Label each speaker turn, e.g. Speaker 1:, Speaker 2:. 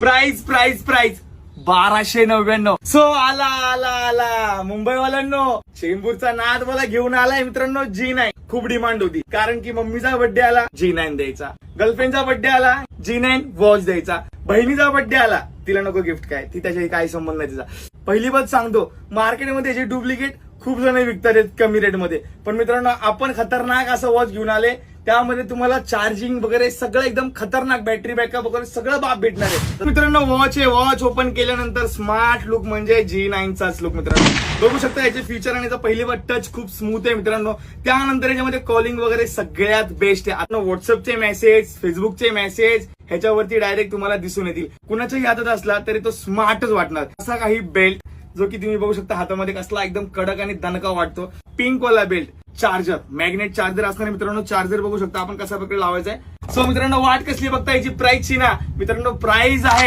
Speaker 1: Price 1299. So आला मुंबईवाल्यांनो, चेंबूरचा नाद मला घेऊन आलाय मित्रांनो. G9 खूप डिमांड होती, कारण की मम्मीचा बर्थडे आला G9 द्यायचा, गर्लफ्रेंडचा बर्थडे आला G9 वॉच द्यायचा, बहिणीचा बर्थडे आला तिला नको गिफ्ट काय, ती त्याच्याशी काही संबंध नाही तिचा. पहिली बात सांगतो, मार्केटमध्ये याचे डुप्लिकेट खूप जण विकतात आहेत कमी रेटमध्ये, पण मित्रांनो आपण खतरनाक असं वॉच घेऊन आले. त्यामध्ये तुम्हाला चार्जिंग वगैरे सगळं एकदम खतरनाक, बॅटरी बॅकअप वगैरे सगळं बाप भेटणार आहे. तर मित्रांनो वॉच आहे, वॉच ओपन केल्यानंतर स्मार्ट लुक म्हणजे G9चाच लुक मित्रांनो. बघू शकता याचे फीचर आणि याचा पहिली बार टच खूप स्मूथ आहे मित्रांनो. त्यानंतर याच्यामध्ये कॉलिंग वगैरे सगळ्यात बेस्ट आहे. आता व्हॉट्सअपचे मेसेज, फेसबुकचे मेसेज ह्याच्यावरती डायरेक्ट तुम्हाला दिसून येतील. कुणाच्याही हातात असला तरी तो स्मार्टच वाटणार. असा काही बेल्ट जो की तुम्ही बघू शकता हातामध्ये कसला एकदम कडक आणि दणका वाटतो. पिंक वाला बेल्ट, चार्जर, मॅग्नेट चार्जर असणार मित्रांनो. चार्जर बघू शकता आपण कसा प्रकारे लावायचा आहे. सो मित्रांनो वाट कसली बघता याची प्राइसची ना मित्रांनो. प्राइस आहे